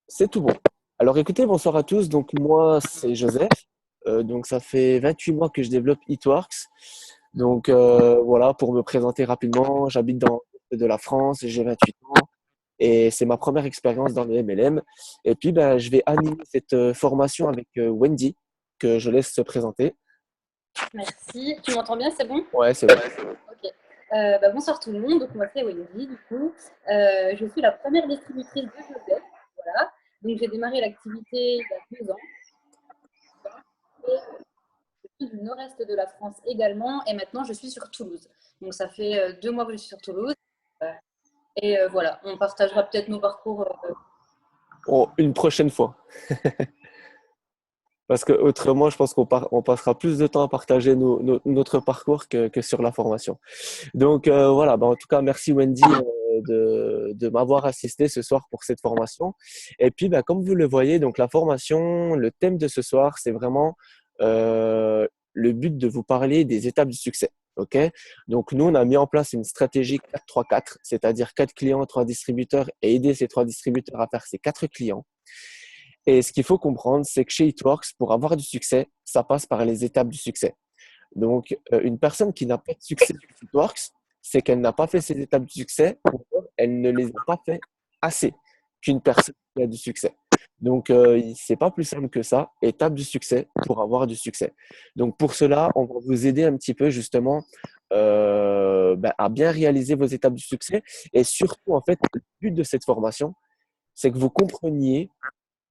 C'est tout bon. Alors écoutez, bonsoir à tous. Donc moi, c'est Joseph. Donc ça fait 28 mois que je développe Eatworks. Donc voilà, pour me présenter rapidement, j'habite dans l'est de la France, j'ai 28 ans et c'est ma première expérience dans le MLM. Et puis ben, je vais animer cette formation avec Wendy, que je laisse se présenter. Merci. Tu m'entends bien, c'est bon? Ouais, c'est bon. Ok. Bonsoir tout le monde. Donc, moi, c'est Wendy, du coup. Je suis la première distributrice de Joseph. Voilà. Donc, j'ai démarré l'activité il y a 2 ans. Et je suis du nord-est de la France également. Et maintenant, je suis sur Toulouse. Donc, ça fait 2 mois que je suis sur Toulouse. Euh, voilà, on partagera peut-être nos parcours. Oh, une prochaine fois. Parce que autrement, je pense on passera plus de temps à partager notre parcours que sur la formation. Donc voilà, en tout cas, merci Wendy de m'avoir assisté ce soir pour cette formation. Et puis, comme vous le voyez, donc la formation, le thème de ce soir, c'est vraiment le but de vous parler des étapes du succès. OK? Donc nous, on a mis en place une stratégie 4-3-4, c'est-à-dire 4 clients, 3 distributeurs et aider ces 3 distributeurs à faire ces 4 clients. Et ce qu'il faut comprendre, c'est que chez Eatworks, pour avoir du succès, ça passe par les étapes du succès. Donc, une personne qui n'a pas de succès sur Footworks, c'est qu'elle n'a pas fait ses étapes du succès ou elle ne les a pas fait assez qu'une personne qui a du succès. Donc, c'est pas plus simple que ça. Étape du succès pour avoir du succès. Donc, pour cela, on va vous aider un petit peu justement à bien réaliser vos étapes du succès. Et surtout, en fait, le but de cette formation, c'est que vous compreniez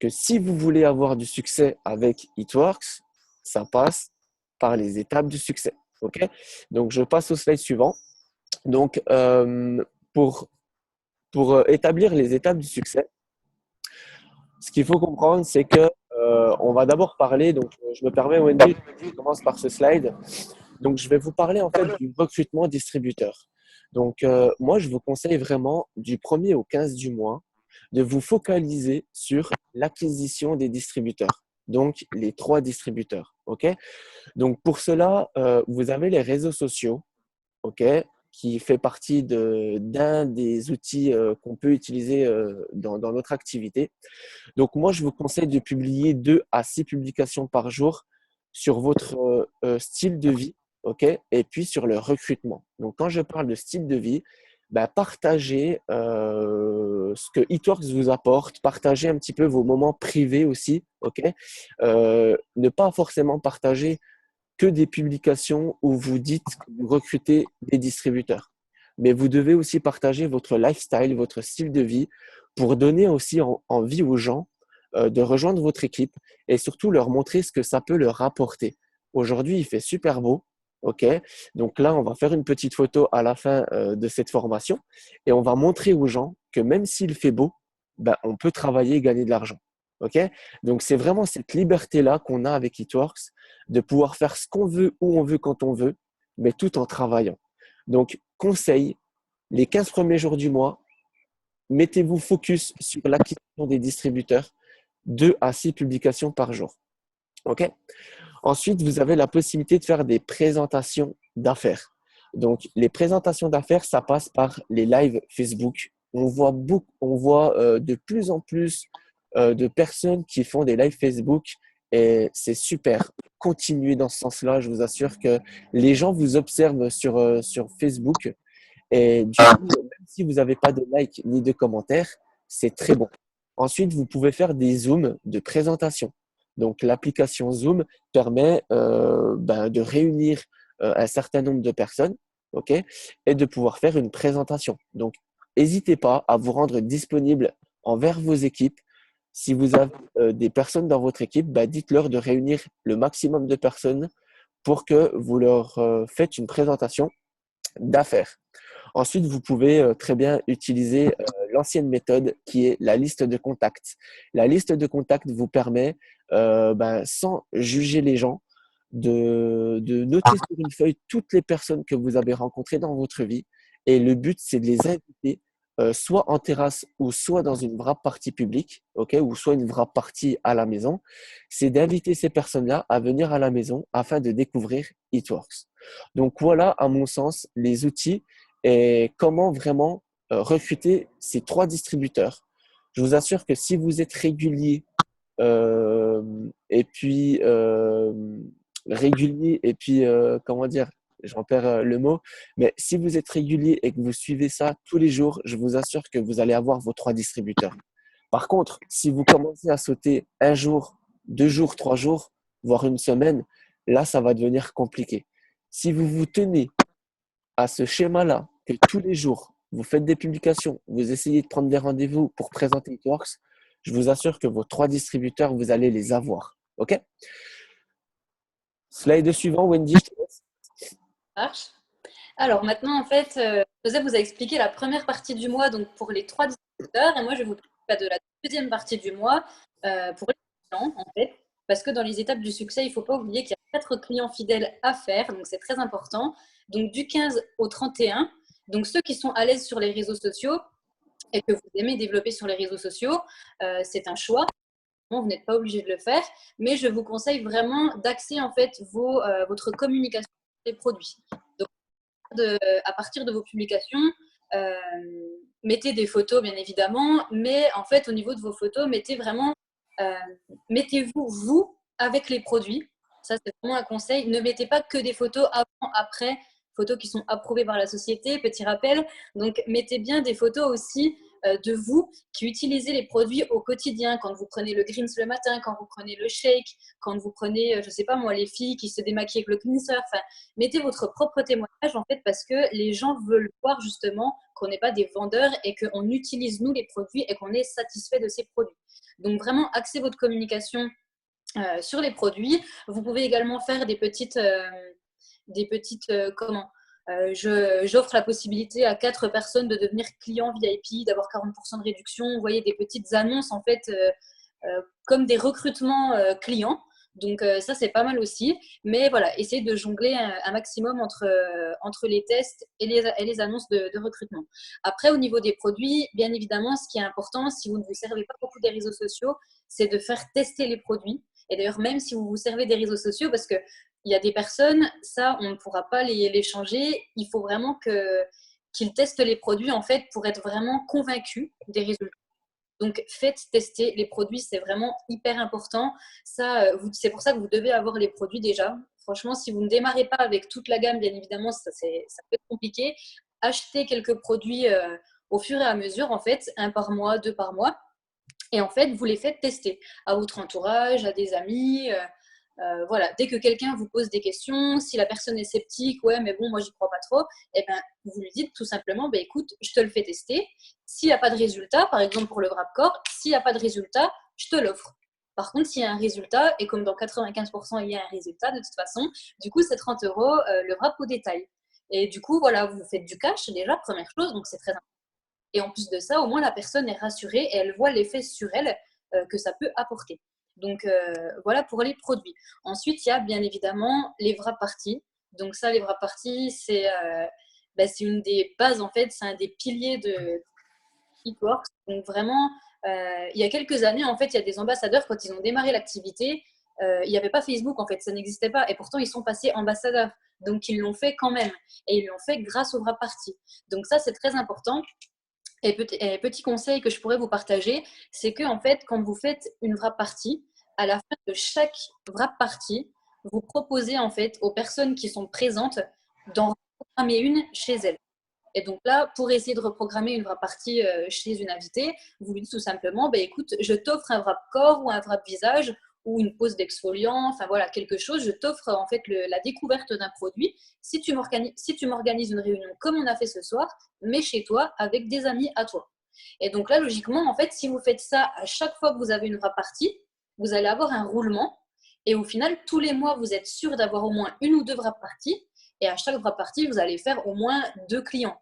que si vous voulez avoir du succès avec Eatworks, ça passe par les étapes du succès. OK? Donc, je passe au slide suivant. Donc, pour, pour établir les étapes du succès, ce qu'il faut comprendre, c'est que on va d'abord parler, donc je me permets, Wendy, je commence par ce slide. Donc, je vais vous parler en fait du recrutement distributeur. Donc, moi, je vous conseille vraiment du 1er au 15 du mois de vous focaliser sur l'acquisition des distributeurs. Donc, les 3 distributeurs. OK? Donc, pour cela, vous avez les réseaux sociaux. OK? Qui fait partie d'un des outils qu'on peut utiliser dans notre activité. Donc, moi, je vous conseille de publier 2 à 6 publications par jour sur votre style de vie, OK? Et puis sur le recrutement. Donc, quand je parle de style de vie, partagez ce que Eatworks vous apporte, partagez un petit peu vos moments privés aussi, OK? Ne pas forcément partager que des publications où vous dites que vous recrutez des distributeurs. Mais vous devez aussi partager votre lifestyle, votre style de vie pour donner aussi envie aux gens de rejoindre votre équipe et surtout leur montrer ce que ça peut leur apporter. Aujourd'hui, il fait super beau. OK? Donc là, on va faire une petite photo à la fin de cette formation et on va montrer aux gens que même s'il fait beau, on peut travailler et gagner de l'argent. OK? Donc, c'est vraiment cette liberté-là qu'on a avec Eatworks de pouvoir faire ce qu'on veut, où on veut, quand on veut, mais tout en travaillant. Donc, conseil, les 15 premiers jours du mois, mettez-vous focus sur l'acquisition des distributeurs, 2 à 6 publications par jour. OK? Ensuite, vous avez la possibilité de faire des présentations d'affaires. Donc, les présentations d'affaires, ça passe par les lives Facebook. On voit de plus en plus de personnes qui font des lives Facebook et c'est super. Continuez dans ce sens-là. Je vous assure que les gens vous observent sur Facebook et du coup, même si vous n'avez pas de like ni de commentaires, c'est très bon. Ensuite, vous pouvez faire des zooms de présentation. Donc, l'application Zoom permet de réunir un certain nombre de personnes, ok, et de pouvoir faire une présentation. Donc, n'hésitez pas à vous rendre disponible envers vos équipes. Si vous avez des personnes dans votre équipe, dites-leur de réunir le maximum de personnes pour que vous leur faites une présentation d'affaires. Ensuite, vous pouvez très bien utiliser l'ancienne méthode qui est la liste de contacts. La liste de contacts vous permet, sans juger les gens, de noter sur une feuille toutes les personnes que vous avez rencontrées dans votre vie. Et le but, c'est de les inviter soit en terrasse ou soit dans une wrap party publique, ok, ou soit une wrap party à la maison. C'est d'inviter ces personnes-là à venir à la maison afin de découvrir Eatworks. Donc voilà, à mon sens, les outils et comment vraiment recruter ces 3 distributeurs Je vous assure que si vous êtes régulier et puis comment dire, j'en perds le mot, mais si vous êtes régulier et que vous suivez ça tous les jours, je vous assure que vous allez avoir vos 3 distributeurs. Par contre, si vous commencez à sauter un jour, 2 jours, 3 jours, voire une semaine, là, ça va devenir compliqué. Si vous vous tenez à ce schéma-là, que tous les jours, vous faites des publications, vous essayez de prendre des rendez-vous pour présenter It je vous assure que vos 3 distributeurs, vous allez les avoir. OK? Slide suivant, Wendy. Marche. Alors maintenant, en fait, Joseph vous a expliqué la première partie du mois donc pour les 3 distributeurs et moi, je vais vous parler de la deuxième partie du mois pour les clients, en fait. Parce que dans les étapes du succès, il ne faut pas oublier qu'il y a 4 clients fidèles à faire, donc c'est très important. Donc du 15 au 31, donc ceux qui sont à l'aise sur les réseaux sociaux et que vous aimez développer sur les réseaux sociaux, c'est un choix. Vous n'êtes pas obligé de le faire, mais je vous conseille vraiment d'axer en fait votre communication sur les produits. Donc, à partir de vos publications, euh, mettez des photos bien évidemment, mais en fait au niveau de vos photos, mettez-vous vous avec les produits. Ça c'est vraiment un conseil. Ne mettez pas que des photos avant, après, photos qui sont approuvées par la société. Petit rappel. Donc mettez bien des photos aussi de vous qui utilisez les produits au quotidien. Quand vous prenez le greens le matin, quand vous prenez le shake, quand vous prenez, je sais pas moi, les filles qui se démaquillent avec le cleanser. Enfin, mettez votre propre témoignage en fait parce que les gens veulent voir justement qu'on n'est pas des vendeurs et qu'on utilise nous les produits et qu'on est satisfait de ces produits. Donc vraiment axez votre communication sur les produits. Vous pouvez également faire des petites j'offre la possibilité à 4 personnes de devenir clients VIP, d'avoir 40% de réduction. Vous voyez des petites annonces en fait comme des recrutements clients. Donc ça, c'est pas mal aussi. Mais voilà, essayez de jongler un maximum entre les tests et les annonces de recrutement. Après, au niveau des produits, bien évidemment, ce qui est important, si vous ne vous servez pas beaucoup des réseaux sociaux, c'est de faire tester les produits. Et d'ailleurs, même si vous vous servez des réseaux sociaux, parce qu'il y a des personnes, ça, on ne pourra pas les changer. Il faut vraiment qu'ils testent les produits, en fait, pour être vraiment convaincus des résultats. Donc, faites tester les produits, c'est vraiment hyper important. Ça, c'est pour ça que vous devez avoir les produits déjà. Franchement, si vous ne démarrez pas avec toute la gamme, bien évidemment, ça peut être compliqué. Achetez quelques produits au fur et à mesure, en fait, 1 par mois, 2 par mois. Et en fait, vous les faites tester à votre entourage, à des amis. Voilà, dès que quelqu'un vous pose des questions, si la personne est sceptique, ouais, mais bon, moi, j'y crois pas trop, eh ben, vous lui dites tout simplement, ben, écoute, je te le fais tester. S'il n'y a pas de résultat, par exemple pour le wrap corps, s'il n'y a pas de résultat, je te l'offre. Par contre, s'il y a un résultat, et comme dans 95%, il y a un résultat de toute façon, du coup, c'est 30 euros le wrap au détail. Et du coup, voilà, vous faites du cash déjà, première chose, donc c'est très important. Et en plus de ça, au moins, la personne est rassurée et elle voit l'effet sur elle que ça peut apporter. Donc, voilà pour les produits. Ensuite, il y a bien évidemment les wrap parties. Donc ça, les wrap parties, c'est une des bases, en fait, c'est un des piliers de Eatworks. Donc vraiment, il y a quelques années, en fait, il y a des ambassadeurs, quand ils ont démarré l'activité, il n'y avait pas Facebook, en fait, ça n'existait pas. Et pourtant, ils sont passés ambassadeurs. Donc, ils l'ont fait quand même. Et ils l'ont fait grâce aux wrap parties. Donc ça, c'est très important. Et petit conseil que je pourrais vous partager, c'est que en fait, quand vous faites une wrap party, à la fin de chaque wrap party, vous proposez en fait aux personnes qui sont présentes d'en programmer une chez elles. Et donc là, pour essayer de reprogrammer une wrap party chez une invitée, vous lui dites tout simplement, bah, écoute, je t'offre un wrap corps ou un wrap visage ou une pose d'exfoliant, enfin voilà, quelque chose. Je t'offre en fait la découverte d'un produit. Si tu m'organises une réunion comme on a fait ce soir, mais chez toi, avec des amis à toi. Et donc là, logiquement, en fait, si vous faites ça à chaque fois que vous avez une wrap party, vous allez avoir un roulement. Et au final, tous les mois, vous êtes sûr d'avoir au moins une ou deux wrap parties. Et à chaque wrap party, vous allez faire au moins 2 clients.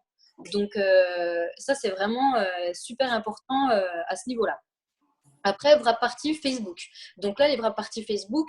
Donc, ça, c'est vraiment super important à ce niveau-là. Après, wrap party Facebook. Donc là, les wrap party Facebook,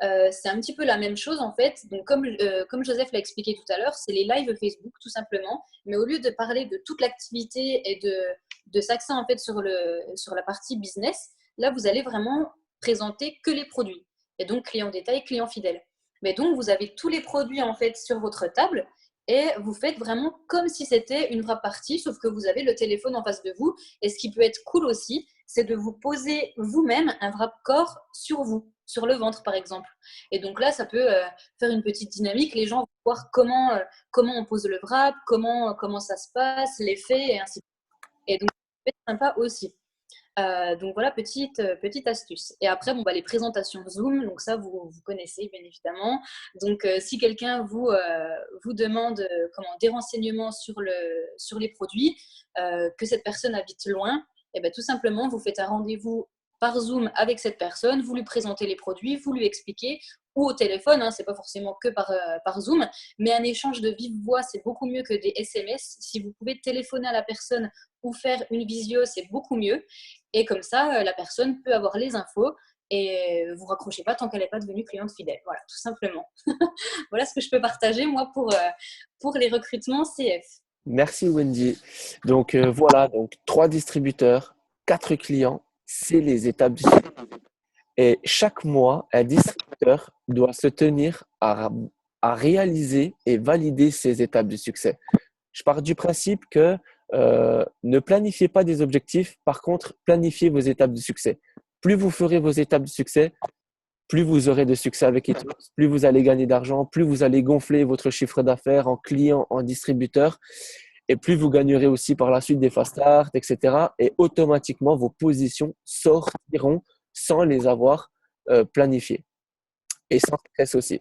c'est un petit peu la même chose en fait. Donc, comme Joseph l'a expliqué tout à l'heure, c'est les lives Facebook tout simplement. Mais au lieu de parler de toute l'activité et de s'axer en fait sur la partie business, là, vous allez vraiment présenter que les produits. Et donc, client détail, client fidèle. Mais donc, vous avez tous les produits en fait sur votre table et vous faites vraiment comme si c'était une wrap party, sauf que vous avez le téléphone en face de vous. Et ce qui peut être cool aussi, c'est de vous poser vous-même un wrap corps sur vous, sur le ventre par exemple. Et donc là, ça peut faire une petite dynamique. Les gens vont voir comment on pose le wrap, comment ça se passe, l'effet, et ainsi de suite. Et donc, c'est sympa aussi. Donc voilà, petite astuce. Et après, bon, bah, les présentations Zoom, donc ça, vous connaissez bien évidemment. Donc, si quelqu'un vous demande des renseignements sur les produits, que cette personne habite loin, et ben, tout simplement, vous faites un rendez-vous par Zoom avec cette personne, vous lui présentez les produits, vous lui expliquez, ou au téléphone, hein, c'est pas forcément que par Zoom, mais un échange de vive voix, c'est beaucoup mieux que des SMS. Si vous pouvez téléphoner à la personne ou faire une visio, c'est beaucoup mieux. Et comme ça, la personne peut avoir les infos et vous raccrochez pas tant qu'elle n'est pas devenue cliente fidèle. Voilà, tout simplement. Voilà ce que je peux partager, moi, pour les recrutements CF. Merci Wendy. Donc voilà, donc 3 distributeurs, 4 clients, c'est les étapes du succès. Et chaque mois, un distributeur doit se tenir à réaliser et valider ces étapes du succès. Je pars du principe que ne planifiez pas des objectifs, par contre, planifiez vos étapes de succès. Plus vous ferez vos étapes de succès, plus vous aurez de succès avec Eatworks, plus vous allez gagner d'argent, plus vous allez gonfler votre chiffre d'affaires en clients, en distributeurs, et plus vous gagnerez aussi par la suite des fast starts, etc. Et automatiquement, vos positions sortiront sans les avoir planifiées et sans stress aussi.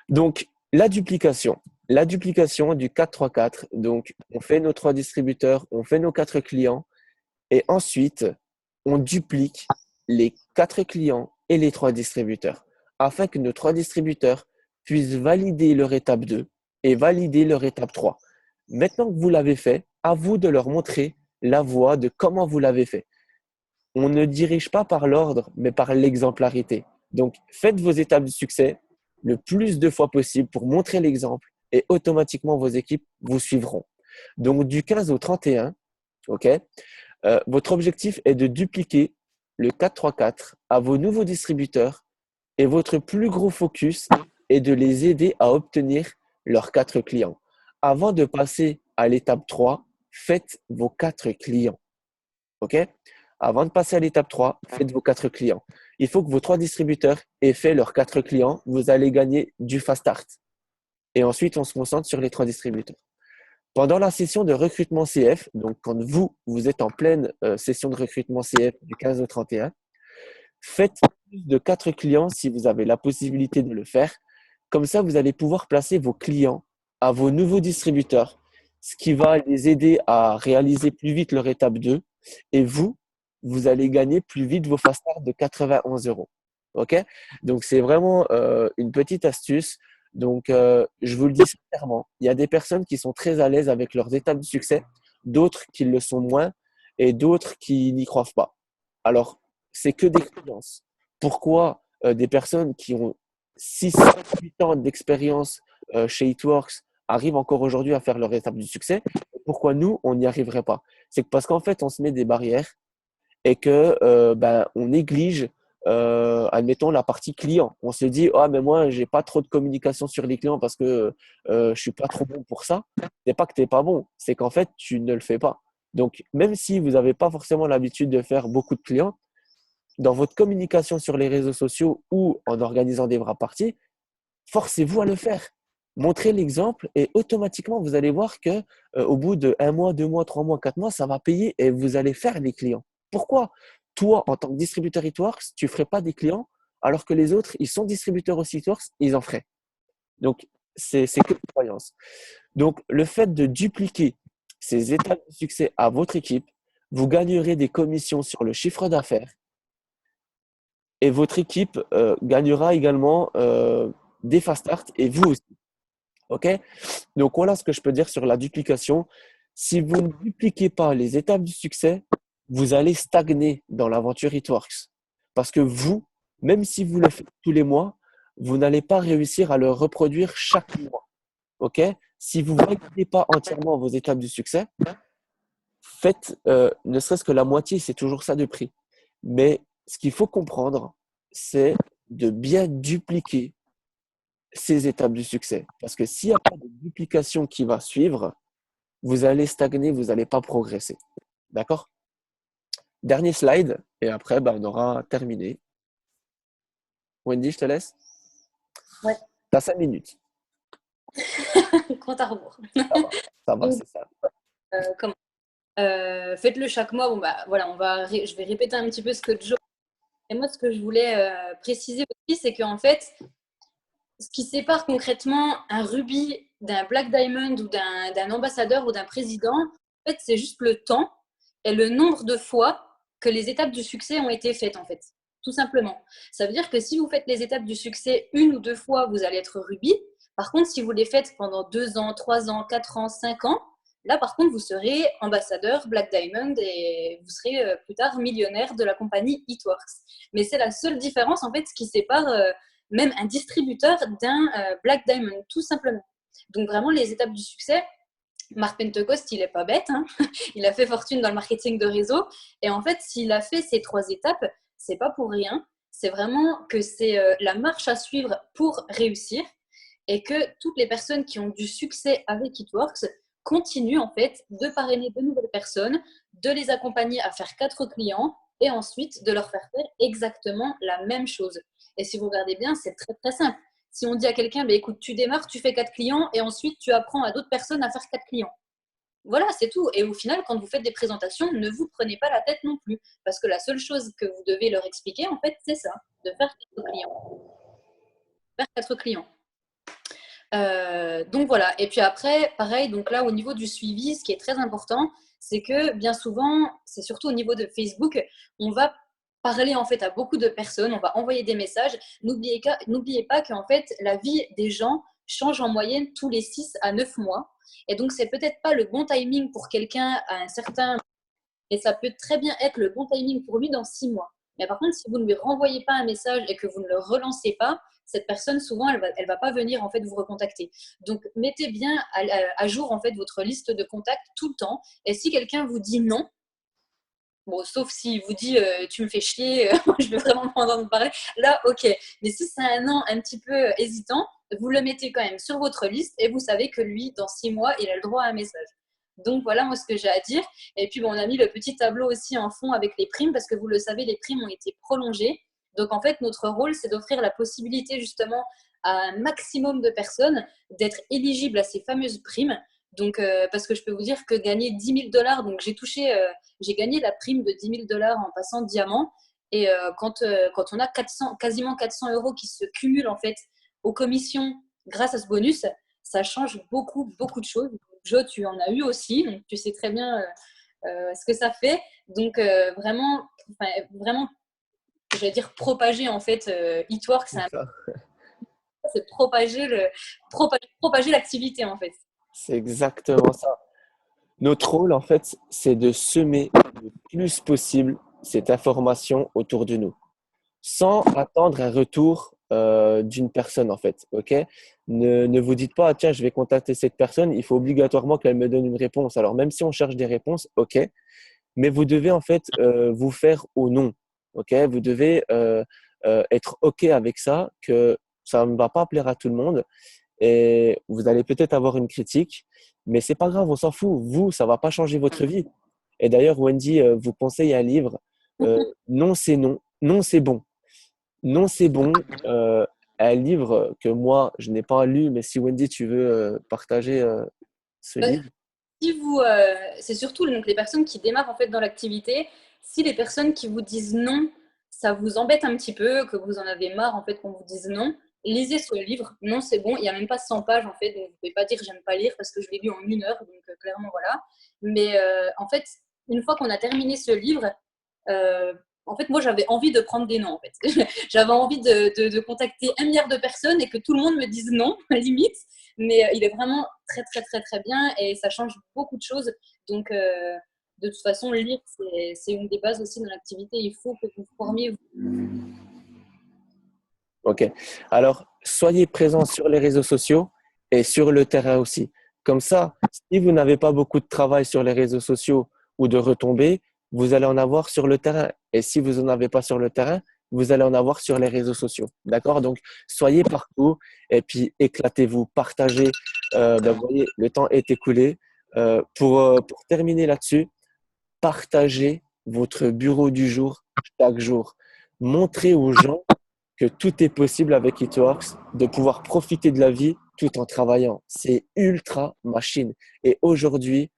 Donc, la duplication. La duplication du 4-3-4. Donc, on fait nos 3 distributeurs, on fait nos 4 clients et ensuite, on duplique les 4 clients et les 3 distributeurs afin que nos 3 distributeurs puissent valider leur étape 2 et valider leur étape 3. Maintenant que vous l'avez fait, à vous de leur montrer la voie de comment vous l'avez fait. On ne dirige pas par l'ordre, mais par l'exemplarité. Donc, faites vos étapes de succès le plus de fois possible pour montrer l'exemple et automatiquement vos équipes vous suivront. Donc, du 15 au 31, ok, votre objectif est de dupliquer le 4-3-4 à vos nouveaux distributeurs et votre plus gros focus est de les aider à obtenir leurs 4 clients. Avant de passer à l'étape 3, faites vos 4 clients. OK? Avant de passer à l'étape 3, faites vos 4 clients. Il faut que vos 3 distributeurs aient fait leurs 4 clients. Vous allez gagner du fast start. Et ensuite, on se concentre sur les 3 distributeurs. Pendant la session de recrutement CF, donc quand vous êtes en pleine session de recrutement CF du 15 au 31, faites plus de 4 clients si vous avez la possibilité de le faire. Comme ça, vous allez pouvoir placer vos clients à vos nouveaux distributeurs, ce qui va les aider à réaliser plus vite leur étape 2. Et vous allez gagner plus vite vos fast start de 91 euros. OK? Donc, c'est vraiment une petite astuce. Donc, je vous le dis sincèrement, il y a des personnes qui sont très à l'aise avec leurs étapes de succès, d'autres qui le sont moins et d'autres qui n'y croient pas. Alors, c'est que d'expérience. Pourquoi des personnes qui ont 6, 8 ans d'expérience chez Eatworks arrivent encore aujourd'hui à faire leur étape du succès? Pourquoi nous, on n'y arriverait pas? C'est parce qu'en fait, on se met des barrières et que on néglige, admettons, la partie client. On se dit, ah, mais moi, j'ai pas trop de communication sur les clients parce que je suis pas trop bon pour ça. C'est pas que tu n'es pas bon, c'est qu'en fait, tu ne le fais pas. Donc, même si vous n'avez pas forcément l'habitude de faire beaucoup de clients, dans votre communication sur les réseaux sociaux ou en organisant des bras parties, forcez-vous à le faire. Montrez l'exemple et automatiquement, vous allez voir que au bout de 1 mois, 2 mois, 3 mois, 4 mois, ça va payer et vous allez faire des clients. Pourquoi toi, en tant que distributeur Eatworks, tu ne ferais pas des clients alors que les autres, ils sont distributeurs aussi Eatworks, ils en feraient. Donc, c'est que une croyance. Donc, le fait de dupliquer ces étapes de succès à votre équipe, vous gagnerez des commissions sur le chiffre d'affaires et votre équipe gagnera également des fast start et vous aussi. OK? Donc, voilà ce que je peux dire sur la duplication. Si vous ne dupliquez pas les étapes du succès, vous allez stagner dans l'aventure Eatworks. Parce que vous, même si vous le faites tous les mois, vous n'allez pas réussir à le reproduire chaque mois. OK? Si vous ne validez pas entièrement vos étapes du succès, faites ne serait-ce que la moitié, c'est toujours ça de prix. Mais ce qu'il faut comprendre, c'est de bien dupliquer ces étapes du succès. Parce que s'il n'y a pas de duplication qui va suivre, vous allez stagner, vous n'allez pas progresser. D'accord? Dernier slide, et après, bah, on aura terminé. Wendy, je te laisse. Ouais. Tu as 5 minutes. Compte à rebours. Ça va, Donc, c'est ça. comment faites-le chaque mois. Bon, bah, voilà, je vais répéter un petit peu ce que Joe. Et moi, ce que je voulais préciser aussi, c'est qu'en fait, ce qui sépare concrètement un rubis d'un black diamond ou d'un ambassadeur ou d'un président, en fait, c'est juste le temps et le nombre de fois que les étapes du succès ont été faites, en fait. Tout simplement. Ça veut dire que si vous faites les étapes du succès une ou deux fois, vous allez être rubis. Par contre, si vous les faites pendant 2 ans, 3 ans, 4 ans, 5 ans, là, par contre, vous serez ambassadeur Black Diamond et vous serez plus tard millionnaire de la compagnie Eatworks. Mais c'est la seule différence, en fait, ce qui sépare même un distributeur d'un Black Diamond, tout simplement. Donc, vraiment, les étapes du succès, Marc Pentecost, il n'est pas bête. Hein. Il a fait fortune dans le marketing de réseau. Et en fait, s'il a fait ces 3 étapes, c'est pas pour rien. C'est vraiment que c'est la marche à suivre pour réussir et que toutes les personnes qui ont du succès avec Eatworks continuent en fait de parrainer de nouvelles personnes, de les accompagner à faire 4 clients et ensuite de leur faire faire exactement la même chose. Et si vous regardez bien, c'est très très simple. Si on dit à quelqu'un, bah, écoute, tu démarres, tu fais 4 clients et ensuite tu apprends à d'autres personnes à faire 4 clients. Voilà, c'est tout. Et au final, quand vous faites des présentations, ne vous prenez pas la tête non plus. Parce que la seule chose que vous devez leur expliquer, en fait, c'est ça, de faire 4 clients. Faire 4 clients. Donc voilà. Et puis après, pareil, donc là, au niveau du suivi, ce qui est très important, c'est que bien souvent, c'est surtout au niveau de Facebook, on va parler en fait à beaucoup de personnes, on va envoyer des messages. N'oubliez pas qu'en fait, la vie des gens change en moyenne tous les 6 à 9 mois. Et donc, c'est peut-être pas le bon timing pour quelqu'un à un certain et ça peut très bien être le bon timing pour lui dans 6 mois. Mais par contre, si vous ne lui renvoyez pas un message et que vous ne le relancez pas, cette personne, souvent, elle va pas venir en fait vous recontacter. Donc, mettez bien à jour en fait votre liste de contacts tout le temps. Et si quelqu'un vous dit non, bon, sauf s'il vous dit tu me fais chier, je vais vraiment pas entendre parler, là, ok. Mais si c'est un non un petit peu hésitant, vous le mettez quand même sur votre liste et vous savez que lui, dans 6 mois, il a le droit à un message. Donc voilà moi ce que j'ai à dire. Et puis bon, on a mis le petit tableau aussi en fond avec les primes parce que vous le savez, les primes ont été prolongées. Donc en fait, notre rôle, c'est d'offrir la possibilité justement à un maximum de personnes d'être éligibles à ces fameuses primes. Donc parce que je peux vous dire que gagner 10 000 $, donc j'ai gagné la prime de 10 000 $ en passant diamant. Et quand on a quasiment 400 euros qui se cumulent en fait aux commissions grâce à ce bonus, ça change beaucoup, beaucoup de choses. Joe, tu en as eu aussi, donc tu sais très bien ce que ça fait. Donc vraiment, je vais dire propager en fait Eatwork, c'est propager l'activité en fait. C'est exactement ça. Notre rôle, en fait, c'est de semer le plus possible cette information autour de nous, sans attendre un retour d'une personne, en fait. Ok? Ne vous dites pas, ah, tiens, je vais contacter cette personne, il faut obligatoirement qu'elle me donne une réponse. Alors, même si on cherche des réponses, ok, mais vous devez en fait vous faire au nom. Ok? Vous devez être ok avec ça, que ça ne va pas plaire à tout le monde et vous allez peut-être avoir une critique, mais c'est pas grave, on s'en fout. Vous, ça va pas changer votre vie. Et d'ailleurs, Wendy vous conseille un livre. Non, c'est non. Non, c'est bon. Non, c'est bon. Un livre que moi, je n'ai pas lu, mais si Wendy, tu veux partager ce livre. Si vous, c'est surtout donc, les personnes qui démarrent en fait dans l'activité. Si les personnes qui vous disent non, ça vous embête un petit peu, que vous en avez marre en fait qu'on vous dise non, lisez ce livre. Non, c'est bon. Il n'y a même pas 100 pages en fait, donc vous ne pouvez pas dire j'aime pas lire parce que je l'ai lu en 1 heure, donc clairement voilà. Mais en fait, une fois qu'on a terminé ce livre, euh, en fait, moi j'avais envie de prendre des noms en fait. J'avais envie de contacter 1 milliard de personnes et que tout le monde me dise non, limite. Mais il est vraiment très, très, très, très bien et ça change beaucoup de choses. Donc, de toute façon, lire, c'est une des bases aussi dans l'activité. Il faut que vous formiez. Ok. Alors, soyez présents sur les réseaux sociaux et sur le terrain aussi. Comme ça, si vous n'avez pas beaucoup de travail sur les réseaux sociaux ou de retombées, vous allez en avoir sur le terrain. Et si vous n'en avez pas sur le terrain, vous allez en avoir sur les réseaux sociaux. D'accord? Donc, soyez partout et puis éclatez-vous, partagez. Vous voyez, le temps est écoulé. Pour terminer là-dessus, partagez votre bureau du jour chaque jour. Montrez aux gens que tout est possible avec It de pouvoir profiter de la vie tout en travaillant. C'est ultra machine. Et aujourd'hui,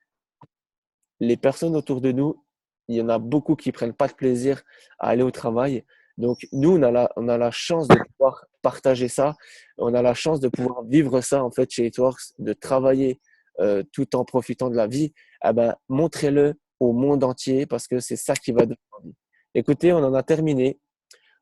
les personnes autour de nous, il y en a beaucoup qui prennent pas de plaisir à aller au travail. Donc, nous, on a la chance de pouvoir partager ça. On a la chance de pouvoir vivre ça, en fait, chez Itworks, de travailler tout en profitant de la vie. Eh ben, montrez-le au monde entier parce que c'est ça qui va donner envie. Écoutez, on en a terminé.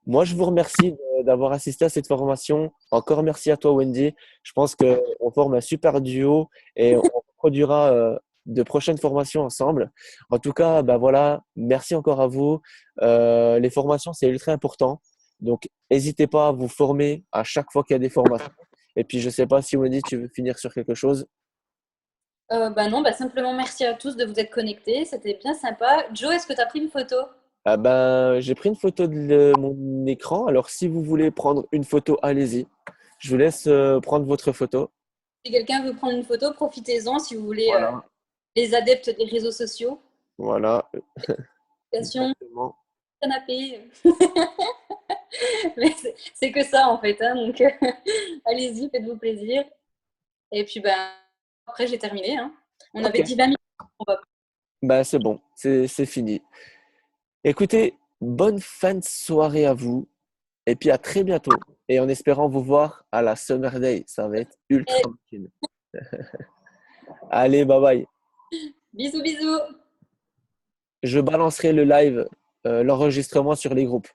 Moi, je vous remercie d'avoir assisté à cette formation. Encore merci à toi, Wendy. Je pense qu'on forme un super duo et on produira de prochaines formations ensemble. En tout cas, bah voilà, merci encore à vous. Les formations, c'est ultra important. Donc, n'hésitez pas à vous former à chaque fois qu'il y a des formations. Et puis, je ne sais pas si Wendy, tu veux finir sur quelque chose. Bah non, bah simplement merci à tous de vous être connectés. C'était bien sympa. Joe, est-ce que tu as pris une photo? Ah ben, j'ai pris une photo de mon écran. Alors, si vous voulez prendre une photo, allez-y. Je vous laisse prendre votre photo. Si quelqu'un veut prendre une photo, profitez-en si vous voulez Voilà. les adeptes des réseaux sociaux. Voilà, Application, exactement. canapé. Mais c'est que ça en fait, hein, donc allez-y, faites-vous plaisir. Et puis ben après j'ai terminé, hein. On Ok. avait dit 20 minutes. On va... Ben, c'est bon, c'est fini. Écoutez, bonne fin de soirée à vous et puis à très bientôt. Et en espérant vous voir à la Summer Day, ça va être ultra machine. Allez, bye bye. Bisous, bisous. Je balancerai le live, l'enregistrement sur les groupes.